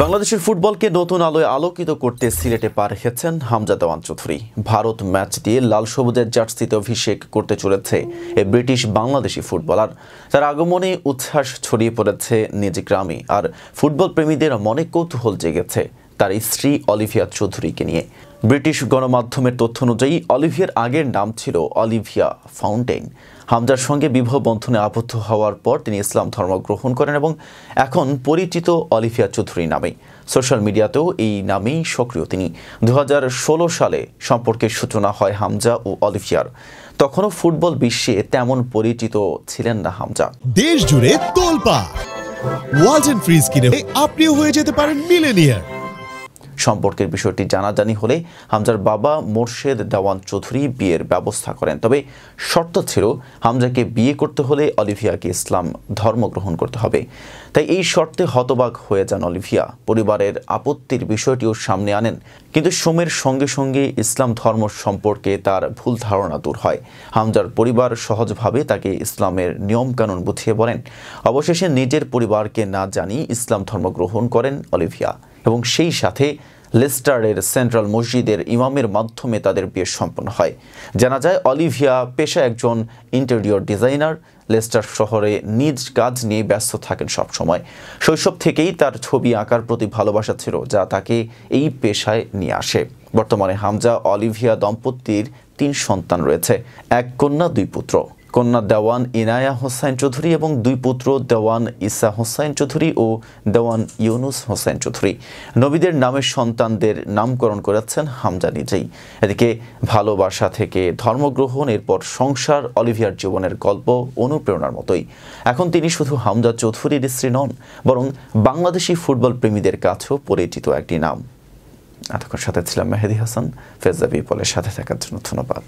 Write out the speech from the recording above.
বাংলাদেশের ফুটবলকে নতুন আলোয় আলোকিত করতে সিলেটে পা রেখেছেন হামজা দেওয়ান চৌধুরী। ভারত ম্যাচ দিয়ে লাল সবুজের জার্সিতে অভিষেক করতে চলেছে এই ব্রিটিশ বাংলাদেশি ফুটবলার। তার আগমনে উচ্ছ্বাস ছড়িয়ে পড়েছে নিজ গ্রামে, আর ফুটবল প্রেমীদের মনে কৌতূহল জেগেছে তার স্ত্রী অলিভিয়া চৌধুরীকে নিয়ে। ব্রিটিশ গণমাধ্যমের তথ্য অনুযায়ী অলিভিয়ার আগের নাম ছিল অলিভিয়া ফাউন্টেন। হামজার সঙ্গে বিবাহ বন্ধনে আবদ্ধ হওয়ার পর তিনি ইসলাম ধর্ম গ্রহণ করেন এবং এখন পরিচিত অলিভিয়া চৌধুরী নামে। সোশ্যাল মিডিয়াতেও এই নামেই সক্রিয় তিনি। 2016 সালে সম্পর্কের সূচনা হয় হামজা ও অলিভিয়ার। তখনও ফুটবল বিশ্বে তেমন পরিচিত ছিলেন না হামজা। দেশ জুড়ে তোলপাড় ওয়ালটন ফ্রিজ কিনে আপনিও হয়ে যেতে পারেন মিলেনিয়ার। সম্পর্কের বিষয়টি জানাজানি হলে হামজার বাবা মোর্শেদ দেওয়ান চৌধুরী বিয়ের ব্যবস্থা করেন। তবে শর্ত ছিল হামজাকে বিয়ে করতে হলে অলিভিয়াকে ইসলাম ধর্ম গ্রহণ করতে হবে। তাই এই শর্তে হতবাক হয়ে যান অলিভিয়া। পরিবারের আপত্তির বিষয়টিও সামনে আনেন, কিন্তু সময়ের সঙ্গে সঙ্গে ইসলাম ধর্ম সম্পর্কে তার ভুল ধারণা দূর হয়। হামজার পরিবার সহজভাবে তাকে ইসলামের নিয়মকানুন বুঝিয়ে বলেন। অবশেষে নিজের পরিবারকে না জানিয়ে ইসলাম ধর্ম গ্রহণ করেন অলিভিয়া এবং সেই সাথে লেস্টারের সেন্ট্রাল মসজিদের ইমামের মাধ্যমে তাদের বিয়ে সম্পন্ন হয়। জানা যায় অলিভিয়া পেশায় একজন ইন্টেরিয়র ডিজাইনার। লেস্টার শহরে নিজ কাজ নিয়ে ব্যস্ত থাকেন সবসময়। শৈশব থেকেই তার ছবি আঁকার প্রতি ভালোবাসা ছিল, যা তাকে এই পেশায় নিয়ে আসে। বর্তমানে হামজা অলিভিয়া দম্পতির 3 সন্তান রয়েছে, 1 কন্যা 2 পুত্র। কন্যা দেওয়ান ইনায়া হোসেন চৌধুরী এবং 2 পুত্র দেওয়ান ইসা হোসেন চৌধুরী ও দেওয়ান ইউনুস হোসেন চৌধুরী। নবীদের নামের সন্তানদের নামকরণ করেছেন হামজা নিজেই। এদিকে ভালোবাসা থেকে ধর্মগ্রহণ, এরপর সংসার, অলিভিয়ার জীবনের গল্প অনুপ্রেরণার মতোই। এখন তিনি শুধু হামজা চৌধুরীর স্ত্রী নন, বরং বাংলাদেশি ফুটবল প্রেমীদের কাছেও পরিচিত একটি নাম। এতক্ষণ সাথে ছিলাম মেহেদি হাসান। ফেজ দ্য পিপলের সাথে থাকার জন্য ধন্যবাদ।